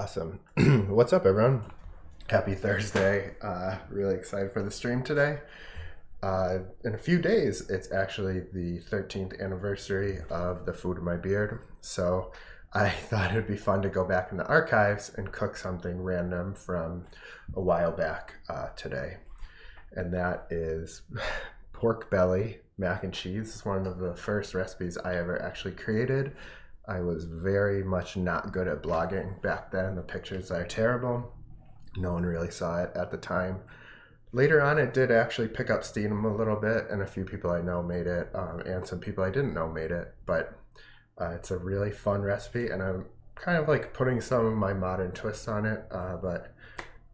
Awesome. What's up, everyone? Happy Thursday. Really excited for the stream today. In a few days, it's actually the 13th anniversary of The Food in My Beard. So I thought it'd be fun to go back in the archives and cook something random from a while back today. And that is pork belly mac and cheese. It's one of the first recipes I ever actually created. I was very much not good at blogging back then. The pictures are terrible. No one really saw it at the time. Later on, it did actually pick up steam a little bit, and a few people I know made it, and some people I didn't know made it. But it's a really fun recipe, and I'm kind of like putting some of my modern twists on it, but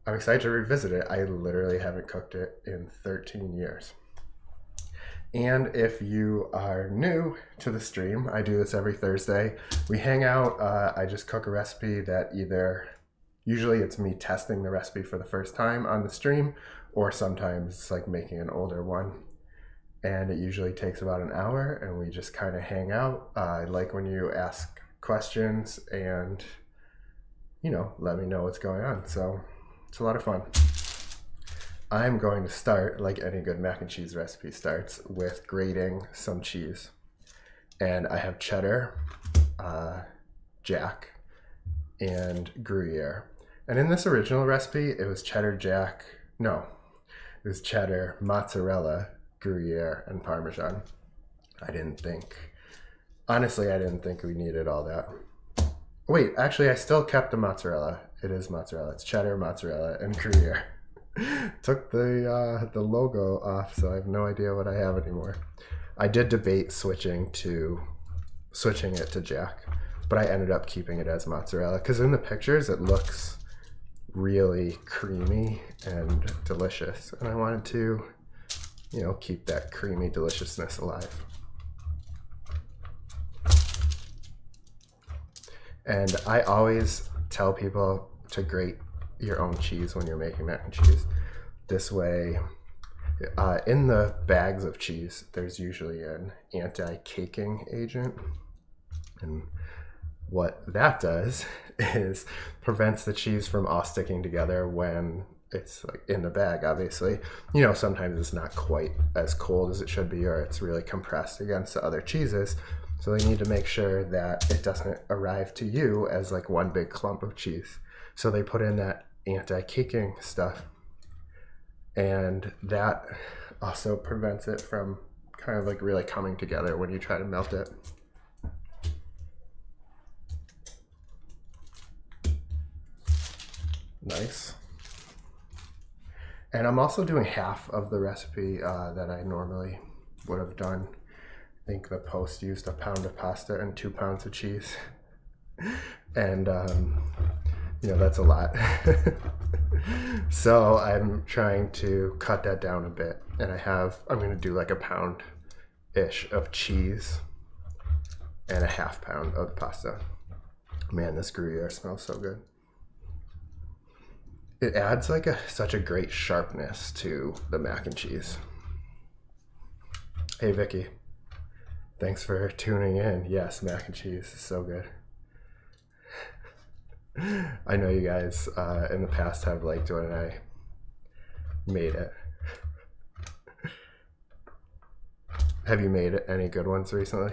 I'm excited to revisit it. I literally haven't cooked it in 13 years. And if you are new to the stream, I do this every Thursday. We hang out, I just cook a recipe that usually it's me testing the recipe for the first time on the stream, or sometimes it's like making an older one. And it usually takes about an hour, and we just kind of hang out. I like when you ask questions and, let me know what's going on. So it's a lot of fun. I'm going to start, like any good mac and cheese recipe starts, with grating some cheese. And I have cheddar, jack, and Gruyere. And in this original recipe, it was cheddar, mozzarella, Gruyere, and Parmesan. Honestly, I didn't think we needed all that. Wait, actually, I still kept the mozzarella. It is mozzarella. It's cheddar, mozzarella, and Gruyere. Took the logo off, so I have no idea what I have anymore. I did debate switching it to jack, but I ended up keeping it as mozzarella because in the pictures it looks really creamy and delicious, and I wanted to, keep that creamy deliciousness alive. And I always tell people to grate your own cheese when you're making mac and cheese. This way, in the bags of cheese, there's usually an anti-caking agent. And what that does is prevents the cheese from all sticking together when it's like in the bag, obviously. Sometimes it's not quite as cold as it should be, or it's really compressed against the other cheeses. So they need to make sure that it doesn't arrive to you as like one big clump of cheese. So they put in that anti-caking stuff, and that also prevents it from kind of like really coming together when you try to melt it. Nice. And I'm also doing half of the recipe that I normally would have done. I think the post used 1 pound of pasta and 2 pounds of cheese. And that's a lot. So I'm trying to cut that down a bit, and I'm going to do like 1 pound-ish of cheese and 1/2 pound of pasta. Man, this Gruyere smells so good. It adds like such a great sharpness to the mac and cheese. Hey Vicky, thanks for tuning in. Yes, mac and cheese is so good. I know you guys in the past have liked when I made it. Have you made any good ones recently?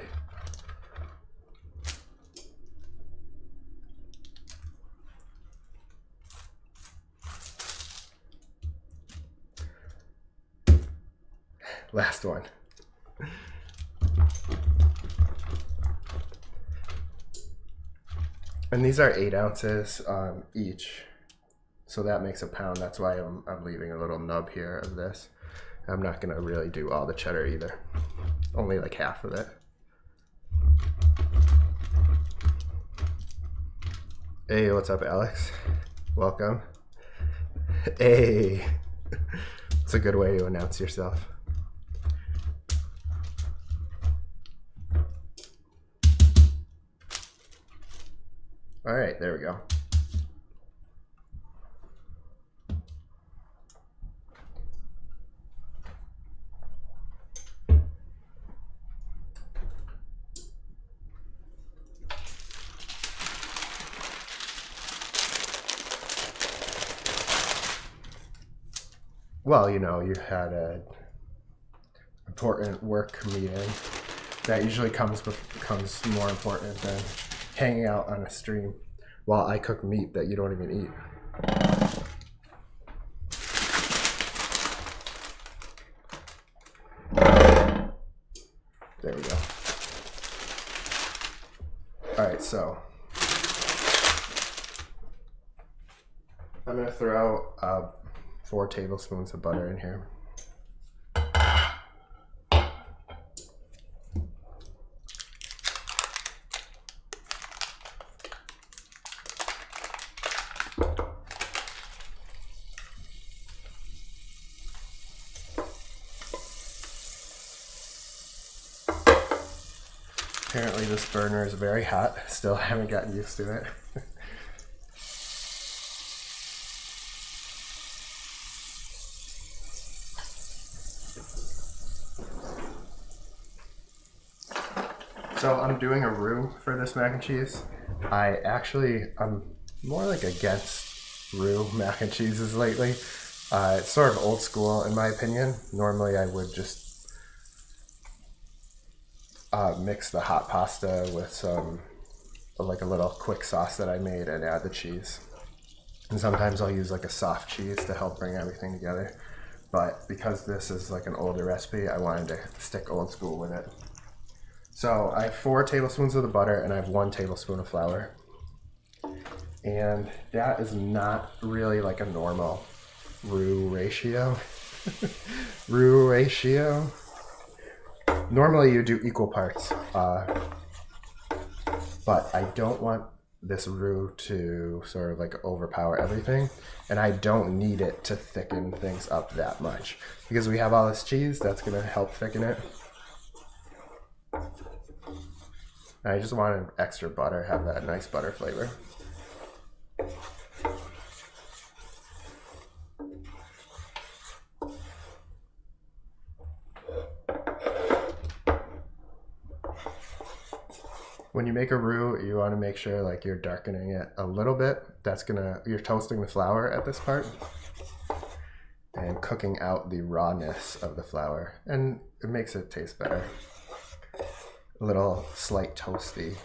Last one. And these are 8 ounces each, so that makes 1 pound. That's why I'm leaving a little nub here of this. I'm not gonna really do all the cheddar either, only like half of it. Hey, what's up, Alex? Welcome. Hey, it's a good way to announce yourself. All right, there we go. well, you know, you had a important work meeting, that usually becomes more important than hanging out on a stream while I cook meat that you don't even eat. There we go. All right, so I'm gonna throw 4 tablespoons of butter in here. Apparently this burner is very hot. Still haven't gotten used to it. So I'm doing a roux for this mac and cheese. I'm more like against roux mac and cheeses lately. It's sort of old school in my opinion. Normally I would just mix the hot pasta with some, like a little quick sauce that I made, and add the cheese. And sometimes I'll use like a soft cheese to help bring everything together. But because this is like an older recipe, I wanted to stick old school with it. So I have 4 tablespoons of the butter and I have 1 tablespoon of flour. And that is not really like a normal roux ratio. Roux ratio. Normally you do equal parts, but I don't want this roux to sort of like overpower everything, and I don't need it to thicken things up that much because we have all this cheese that's going to help thicken it. I just wanted extra butter, have that nice butter flavor. When you make a roux, you want to make sure like you're darkening it a little bit. You're toasting the flour at this part and cooking out the rawness of the flour, and it makes it taste better. A little slight toastiness.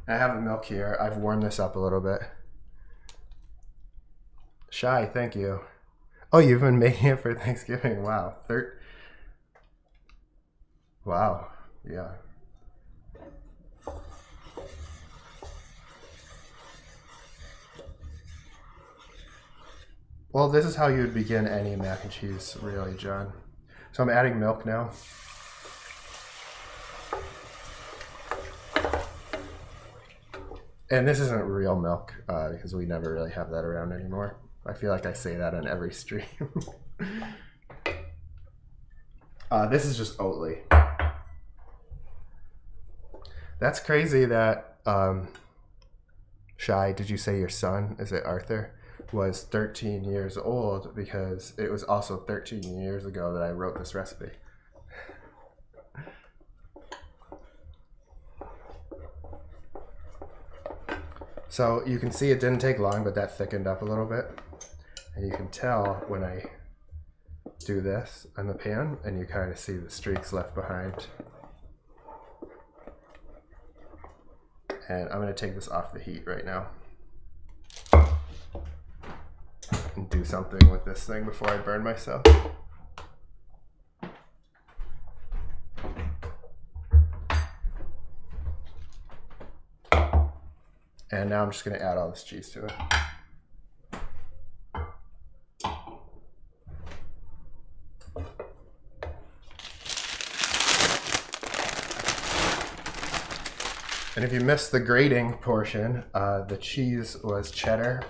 I have the milk here. I've warmed this up a little bit. Shy, thank you. Oh, you've been making it for Thanksgiving. Wow. Wow. Yeah. Well, this is how you would begin any mac and cheese, really, John. So I'm adding milk now. And this isn't real milk because we never really have that around anymore. I feel like I say that on every stream. This is just Oatly. That's crazy that, Shy, did you say your son, is it Arthur, was 13 years old, because it was also 13 years ago that I wrote this recipe. So you can see it didn't take long, but that thickened up a little bit. And you can tell when I do this on the pan, and you kind of see the streaks left behind. And I'm going to take this off the heat right now and do something with this thing before I burn myself. And now I'm just going to add all this cheese to it. And if you missed the grating portion, the cheese was cheddar,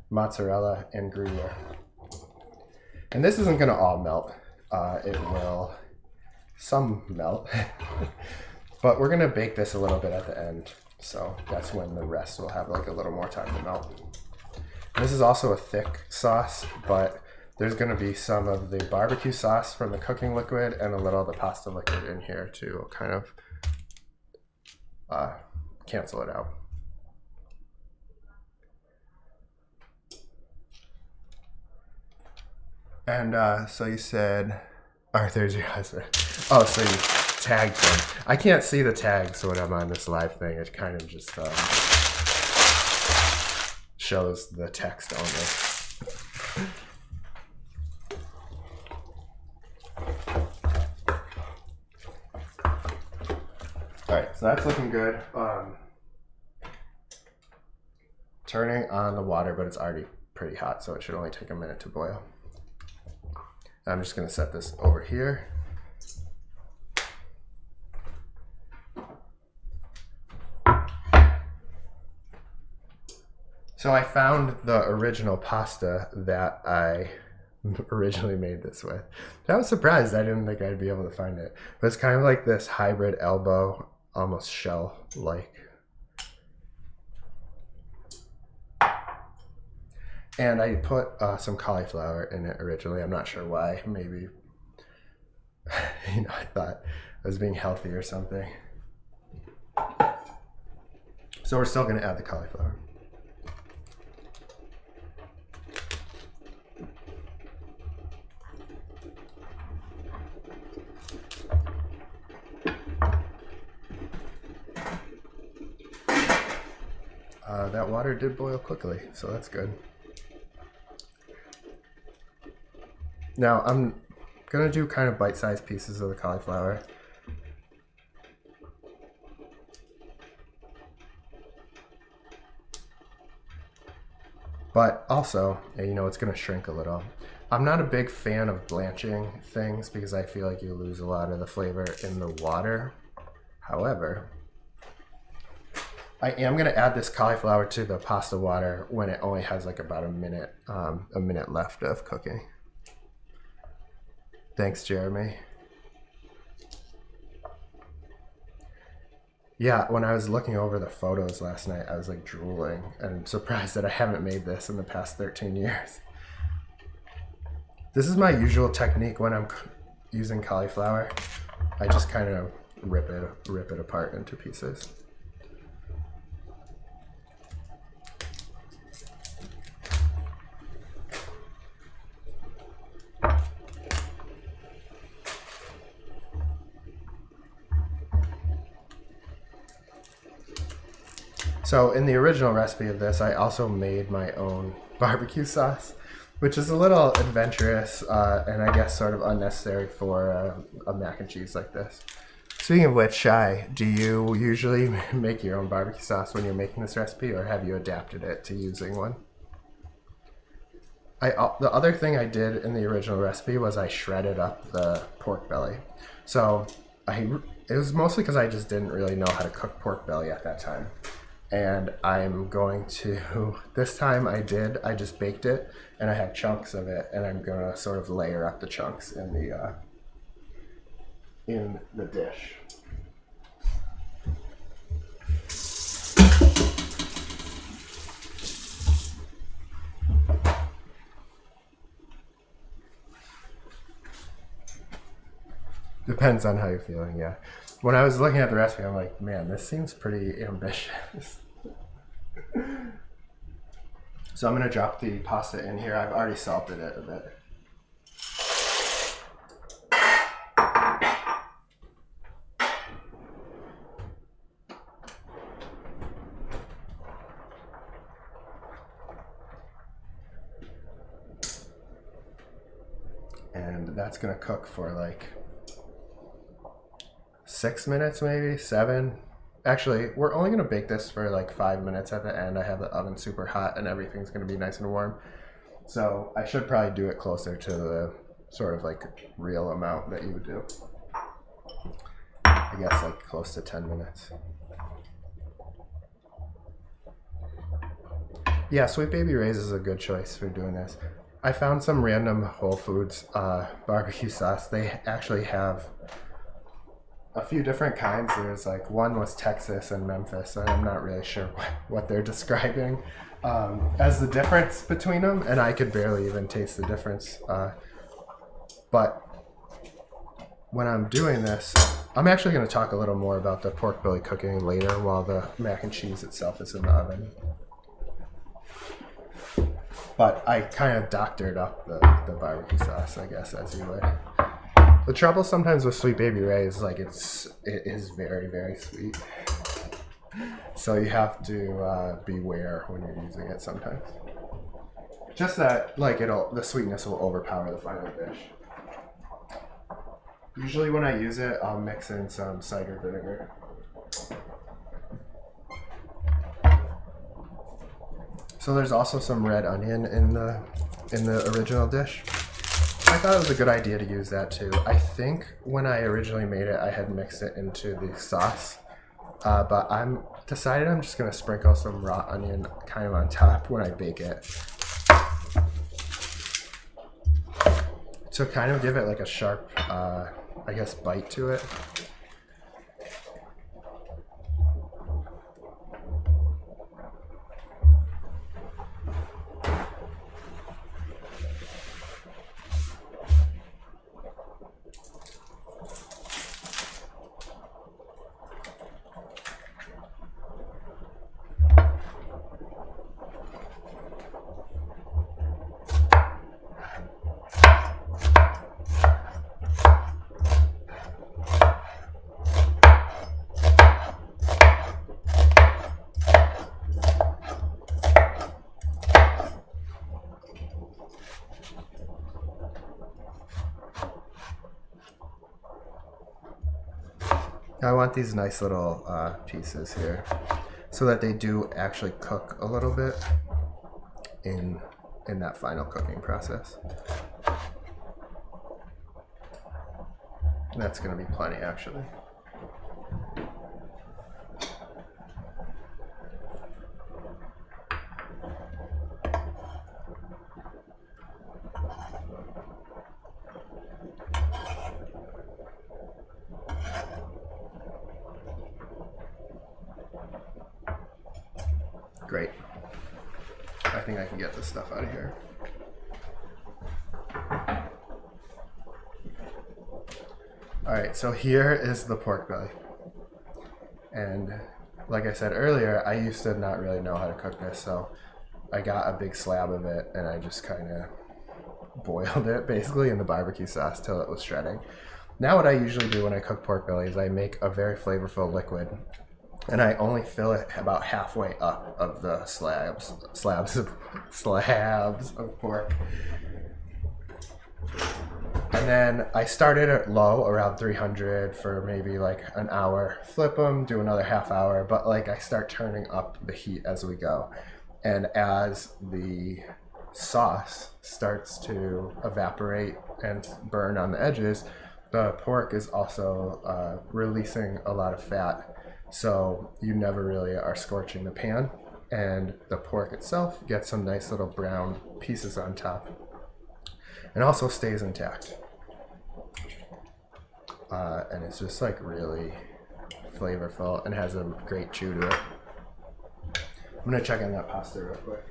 mozzarella, and Gruyere. And this isn't going to all melt. It will some melt. But we're going to bake this a little bit at the end. So that's when the rest will have like a little more time to melt. And this is also a thick sauce, but there's going to be some of the barbecue sauce from the cooking liquid and a little of the pasta liquid in here to kind of cancel it out. And so you said, Arthur's your husband. Oh, so you tagged him. I can't see the tags when I'm on this live thing. It kind of just shows the text only. All right, so that's looking good. Turning on the water, but it's already pretty hot, so it should only take a minute to boil. I'm just gonna set this over here. So I found the original pasta that I originally made this with. I was surprised. I didn't think I'd be able to find it. But it's kind of like this hybrid elbow, almost shell-like. And I put some cauliflower in it originally. I'm not sure why. Maybe, I thought I was being healthy or something. So we're still going to add the cauliflower. That water did boil quickly, so that's good. Now I'm gonna do kind of bite-sized pieces of the cauliflower. But also, it's gonna shrink a little. I'm not a big fan of blanching things because I feel like you lose a lot of the flavor in the water. However, I am gonna add this cauliflower to the pasta water when it only has like about a minute left of cooking. Thanks, Jeremy. Yeah, when I was looking over the photos last night, I was like drooling and surprised that I haven't made this in the past 13 years. This is my usual technique when I'm using cauliflower. I just kind of rip it apart into pieces. So in the original recipe of this, I also made my own barbecue sauce, which is a little adventurous and I guess sort of unnecessary for a mac and cheese like this. Speaking of which, Shai, do you usually make your own barbecue sauce when you're making this recipe, or have you adapted it to using one? The other thing I did in the original recipe was I shredded up the pork belly. So it was mostly because I just didn't really know how to cook pork belly at that time. And I'm going to, this time I just baked it and I have chunks of it, and I'm gonna sort of layer up the chunks in the dish. Depends on how you're feeling, yeah. When I was looking at the recipe, I'm like, man, this seems pretty ambitious. So I'm gonna drop the pasta in here. I've already salted it a bit. And that's gonna cook for like 6 minutes, maybe 7. Actually, we're only gonna bake this for like 5 minutes at the end. I have the oven super hot and everything's gonna be nice and warm. So I should probably do it closer to the sort of like real amount that you would do. I guess like close to 10 minutes. Yeah, Sweet Baby Ray's is a good choice for doing this. I found some random Whole Foods barbecue sauce. They actually have a few different kinds. There's like one was Texas and Memphis, and I'm not really sure what they're describing as the difference between them, and I could barely even taste the difference. But when I'm doing this, I'm actually going to talk a little more about the pork belly cooking later while the mac and cheese itself is in the oven. But I kind of doctored up the barbecue sauce, I guess, as you would. The trouble sometimes with Sweet Baby Ray is like it is very, very sweet. So you have to beware when you're using it sometimes. Just that, like, the sweetness will overpower the final dish. Usually when I use it, I'll mix in some cider vinegar. So there's also some red onion in the original dish. I thought it was a good idea to use that too. I think when I originally made it, I had mixed it into the sauce, but I'm just gonna sprinkle some raw onion kind of on top when I bake it, to kind of give it like a sharp, I guess, bite to it. I want these nice little pieces here so that they do actually cook a little bit in that final cooking process. That's going to be plenty, actually. Great. I think I can get this stuff out of here. All right, so here is the pork belly. And like I said earlier, I used to not really know how to cook this, so I got a big slab of it and I just kind of boiled it basically in the barbecue sauce till it was shredding. Now what I usually do when I cook pork belly is I make a very flavorful liquid, and I only fill it about halfway up of the slabs of pork. And then I started at low, around 300 for maybe like an hour, flip them, do another half hour, but like I start turning up the heat as we go. And as the sauce starts to evaporate and burn on the edges, the pork is also releasing a lot of fat. So you never really are scorching the pan, and the pork itself gets some nice little brown pieces on top and also stays intact. And it's just like really flavorful and has a great chew to it. I'm gonna check on that pasta real quick.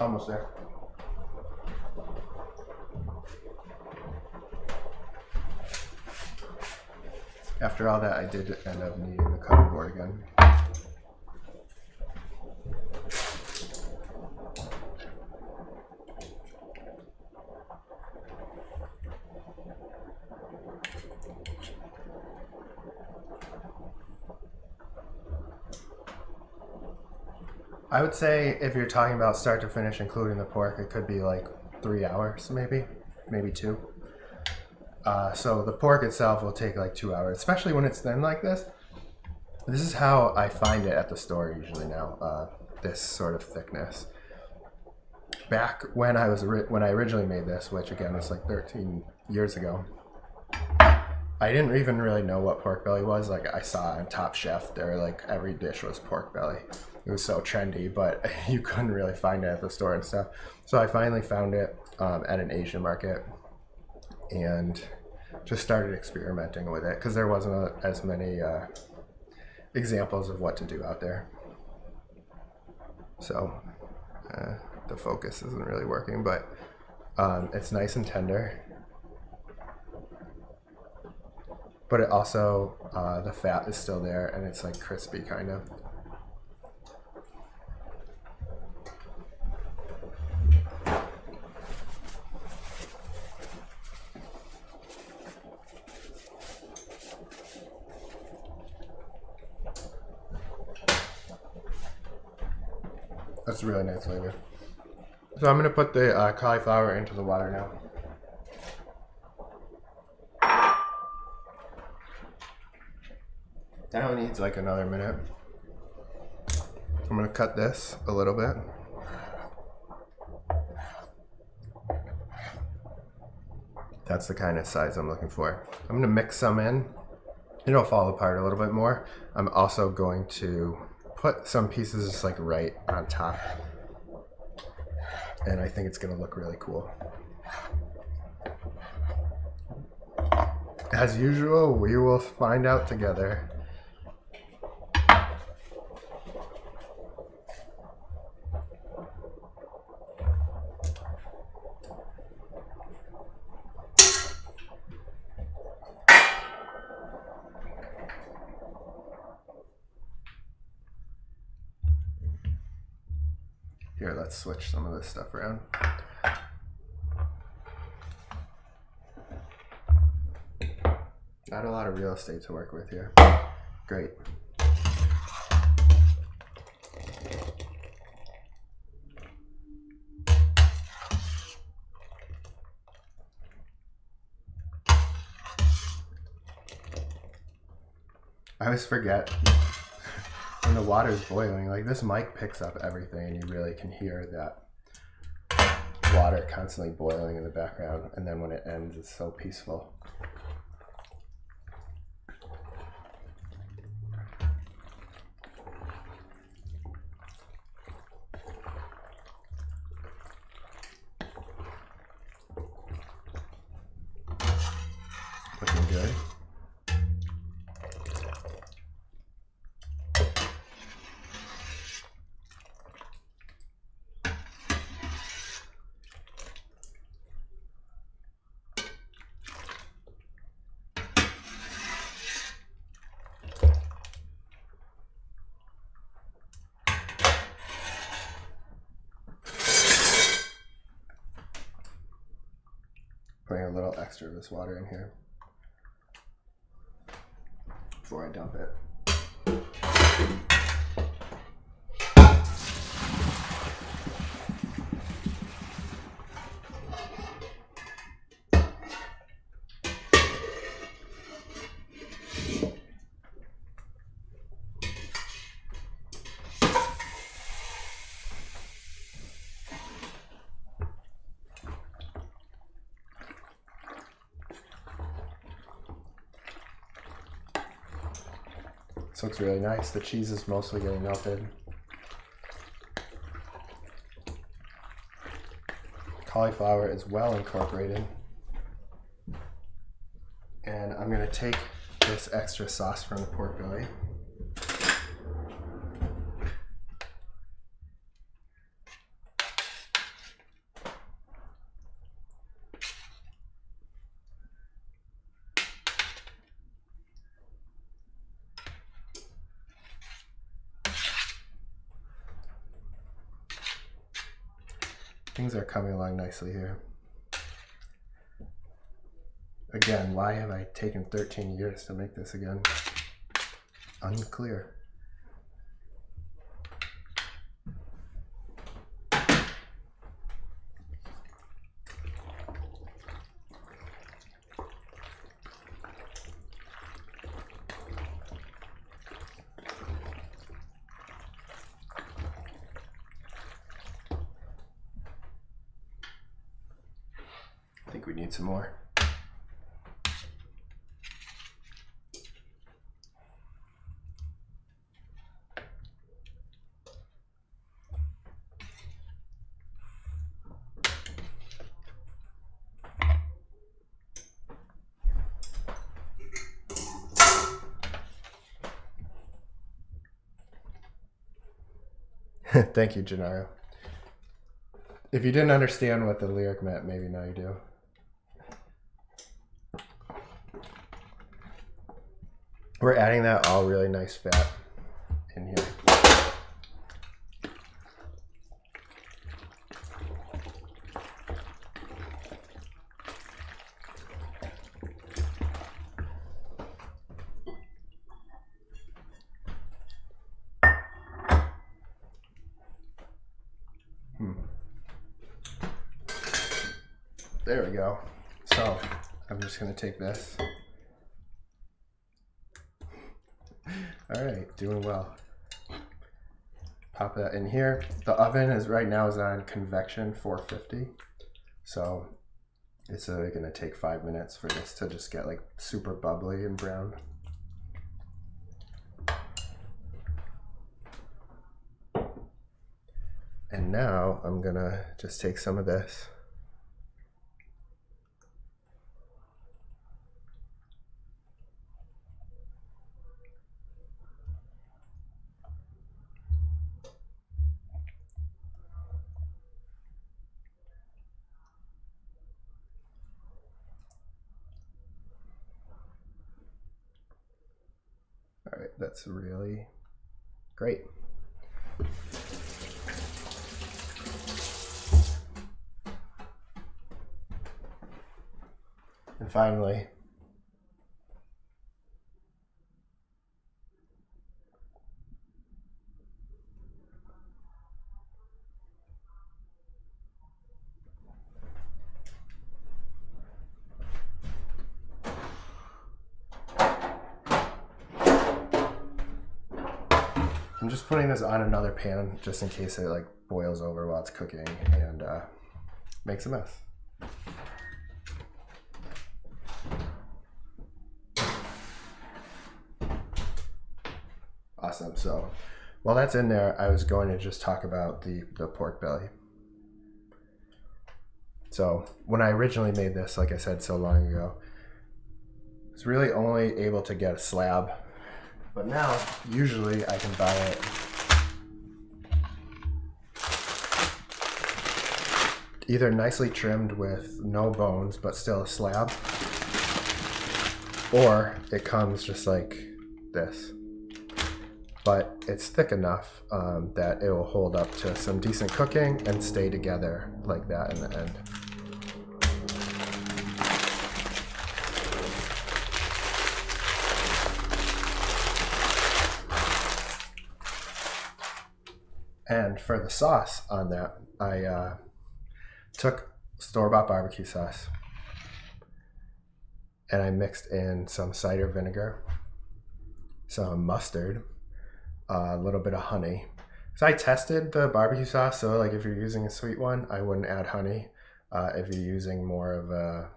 Almost there. After all that, I did end up needing the cutting board again. I would say if you're talking about start to finish, including the pork, it could be like 3 hours, maybe 2. So the pork itself will take like 2 hours, especially when it's thin like this. This is how I find it at the store usually now, this sort of thickness. Back when I originally made this, which again was like 13 years ago, I didn't even really know what pork belly was. Like I saw on Top Chef, like every dish was pork belly. It was so trendy, but you couldn't really find it at the store and stuff. So I finally found it at an Asian market and just started experimenting with it because there wasn't as many examples of what to do out there. So the focus isn't really working, but it's nice and tender. But it also, the fat is still there and it's like crispy kind of. That's a really nice flavor. So I'm gonna put the cauliflower into the water now. That only needs like another minute. I'm gonna cut this a little bit. That's the kind of size I'm looking for. I'm gonna mix some in. It'll fall apart a little bit more. I'm also going to put some pieces just like right on top. And I think it's gonna look really cool. As usual, we will find out together. Here, let's switch some of this stuff around. Not a lot of real estate to work with here. Great. I always forget when the water is boiling, like this mic picks up everything and you really can hear that water constantly boiling in the background, and then when it ends it's so peaceful. Looking good. Putting a little extra of this water in here before I dump it. This looks really nice. The cheese is mostly getting melted. Cauliflower is well incorporated. And I'm going to take this extra sauce from the pork belly. Things are coming along nicely here. Again, why have I taken 13 years to make this again? Unclear. I think we need some more. Thank you, Gennaro. If you didn't understand what the lyric meant, maybe now you do. We're adding that all really nice fat in here. There we go. So I'm just going to take this. All right, doing well. Pop that in here. The oven is right now is on convection 450. So it's going to take 5 minutes for this to just get like super bubbly and brown. And now I'm going to just take some of this. All right, that's really great. And finally, I'm just putting this on another pan just in case it like boils over while it's cooking and makes a mess. Awesome. So while that's in there, I was going to just talk about the pork belly. So when I originally made this, like I said so long ago, I was really only able to get a slab. But now, usually I can buy it either nicely trimmed with no bones, but still a slab, or it comes just like this. But it's thick enough that it will hold up to some decent cooking and stay together like that in the end. And for the sauce on that, I took store-bought barbecue sauce and I mixed in some cider vinegar, some mustard, a little bit of honey. So I tested the barbecue sauce, so like if you're using a sweet one, I wouldn't add honey. If you're using more of a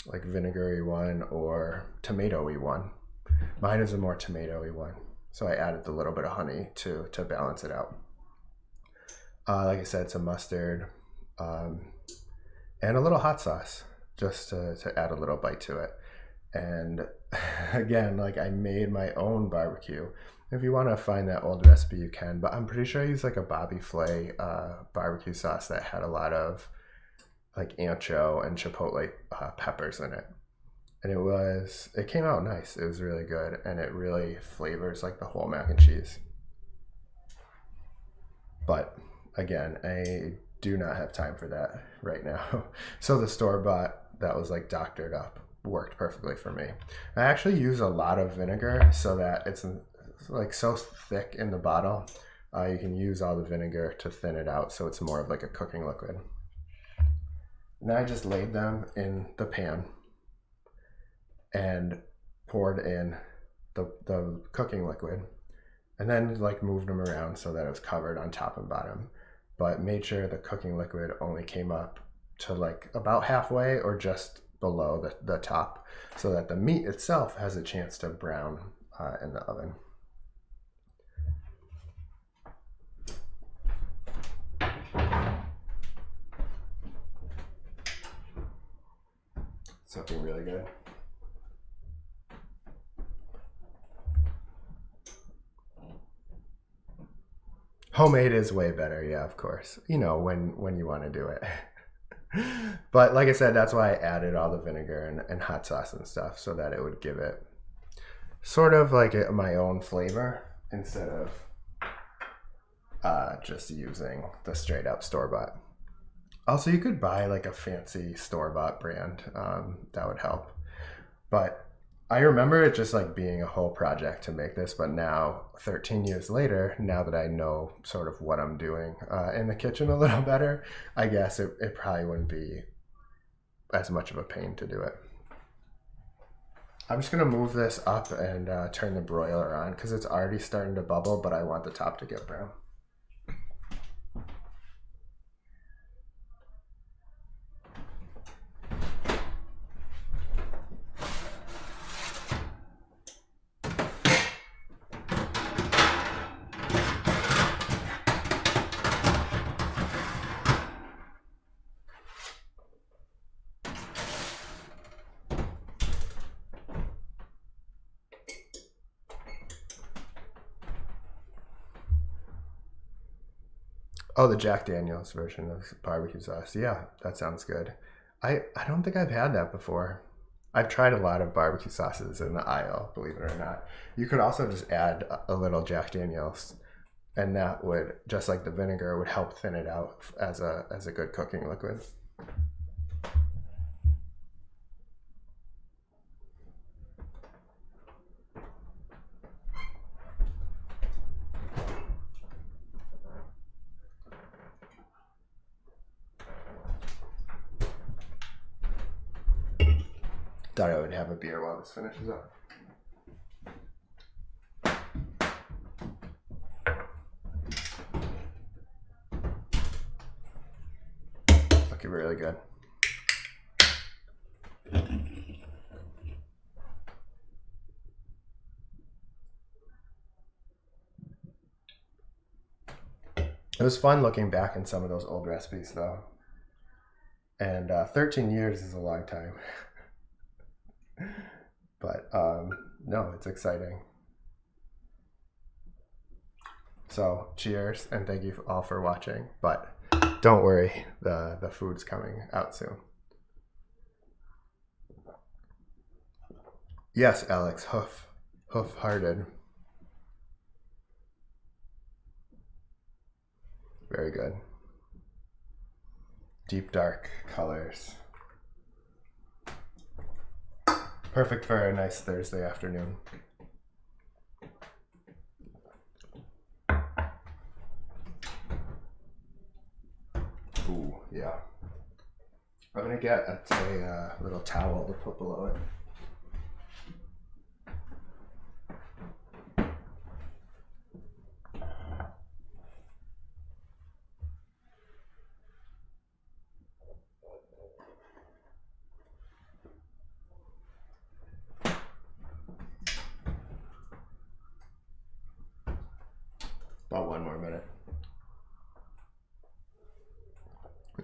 like vinegary one or tomatoey one. Mine is a more tomatoey one. So I added a little bit of honey to balance it out. Like I said, some mustard and a little hot sauce just to add a little bite to it. And again, like I made my own barbecue. If you want to find that old recipe, you can, but I'm pretty sure I used like a Bobby Flay barbecue sauce that had a lot of like ancho and chipotle peppers in it. And it came out nice. It was really good, and it really flavors like the whole mac and cheese. But again, I do not have time for that right now. So the store-bought that was like doctored up worked perfectly for me. I actually use a lot of vinegar so that it's like so thick in the bottle. You can use all the vinegar to thin it out so it's more of like a cooking liquid. Then I just laid them in the pan and poured in the cooking liquid, and then like moved them around so that it was covered on top and bottom, but made sure the cooking liquid only came up to like about halfway or just below the top so that the meat itself has a chance to brown in the oven. It's looking really good. Homemade is way better, yeah, of course. You know, when you want to do it. But like I said, that's why I added all the vinegar and hot sauce and stuff so that it would give it sort of like my own flavor instead of just using the straight up store bought. Also, you could buy like a fancy store bought brand. That would help. But I remember it just like being a whole project to make this. But now, 13 years later, now that I know sort of what I'm doing in the kitchen a little better, I guess it probably wouldn't be as much of a pain to do it. I'm just gonna move this up and turn the broiler on because it's already starting to bubble, but I want the top to get brown. Oh, the Jack Daniels version of barbecue sauce. Yeah, that sounds good. I don't think I've had that before. I've tried a lot of barbecue sauces in the aisle, believe it or not. You could also just add a little Jack Daniels, and that would, just like the vinegar, would help thin it out as a good cooking liquid. Thought I would have a beer while this finishes up. Looking really good. It was fun looking back in some of those old recipes though. And 13 years is a long time. But no, it's exciting. So cheers and thank you all for watching. But don't worry, the food's coming out soon. Yes, Alex, hoof-hearted. Very good. Deep dark colors. Perfect for a nice Thursday afternoon. Ooh, yeah. I'm gonna get a little towel to put below it. About 1 more minute.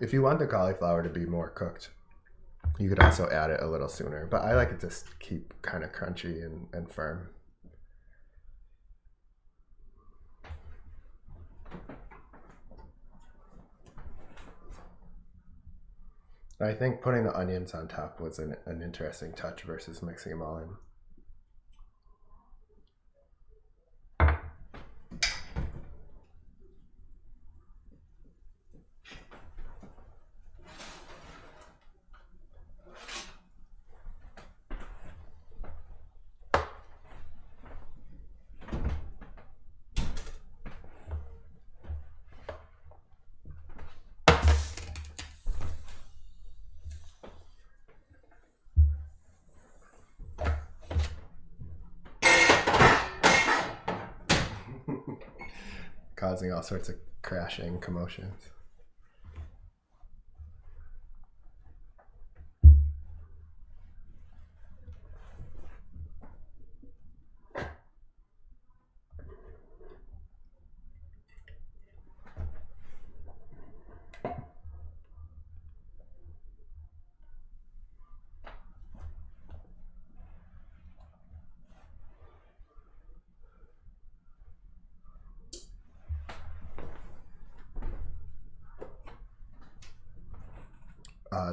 If you want the cauliflower to be more cooked, you could also add it a little sooner, but I like it to keep kind of crunchy and firm. I think putting the onions on top was an interesting touch versus mixing them all in. Causing all sorts of crashing commotions.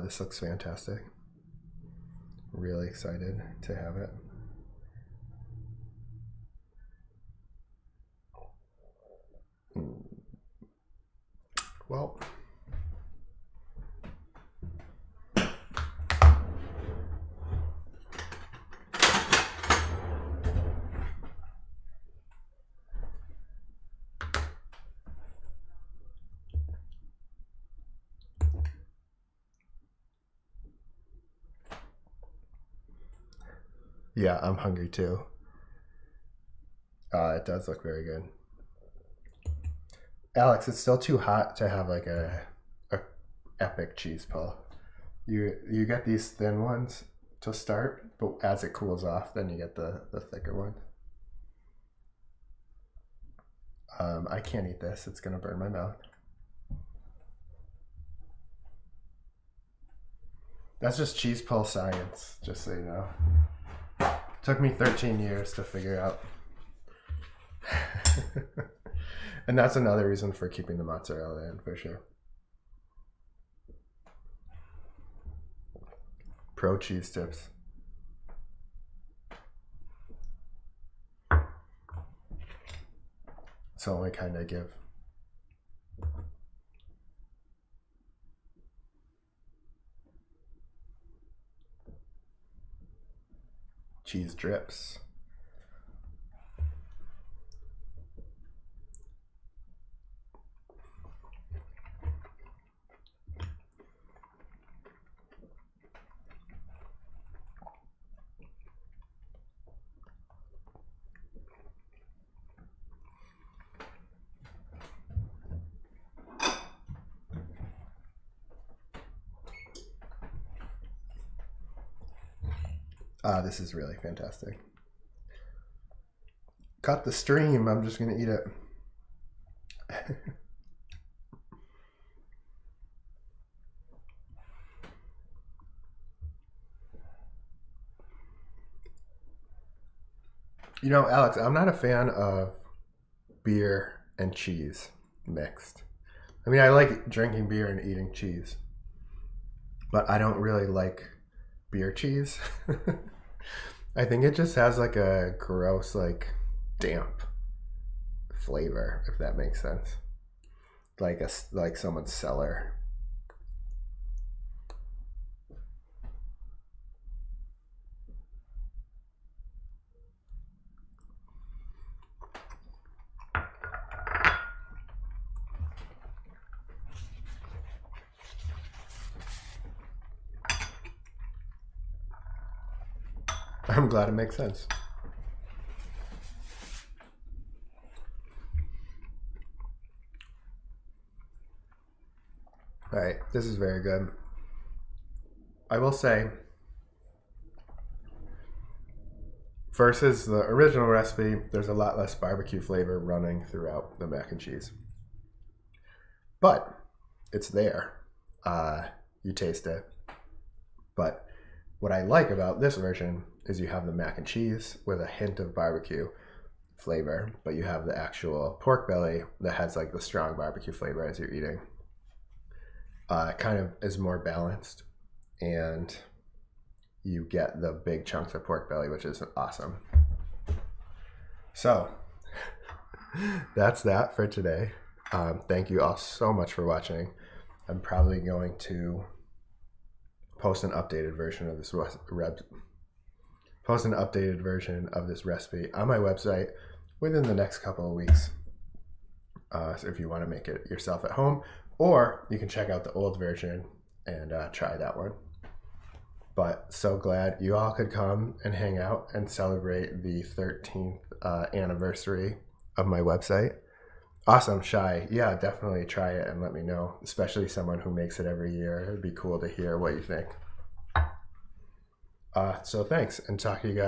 This looks fantastic. Really excited to have it. Well, yeah, I'm hungry too. It does look very good. Alex, it's still too hot to have like a epic cheese pull. You get these thin ones to start, but as it cools off, then you get the thicker ones. I can't eat this. It's gonna burn my mouth. That's just cheese pull science, just so you know. Took me 13 years to figure out. And that's another reason for keeping the mozzarella in, for sure. Pro cheese tips. It's the only kind I give. Cheese drips. This is really fantastic. Cut the stream. I'm just gonna eat it. You know, Alex, I'm not a fan of beer and cheese mixed. I mean, I like drinking beer and eating cheese, but I don't really like beer cheese. I think it just has like a gross, like damp flavor, if that makes sense. Like someone's cellar. I'm glad it makes sense. All right, this is very good. I will say, versus the original recipe, there's a lot less barbecue flavor running throughout the mac and cheese. But it's there. You taste it. But what I like about this version is you have the mac and cheese with a hint of barbecue flavor, but you have the actual pork belly that has like the strong barbecue flavor as you're eating. It kind of is more balanced, and you get the big chunks of pork belly, which is awesome. So that's that for today. Thank you all so much for watching. I'm probably going to post an updated version of this recipe on my website within the next couple of weeks. So if you want to make it yourself at home, or you can check out the old version and try that one. But so glad you all could come and hang out and celebrate the 13th anniversary of my website. Awesome, Shai. Yeah, definitely try it and let me know, especially someone who makes it every year. It'd be cool to hear what you think. So thanks, and talk to you guys.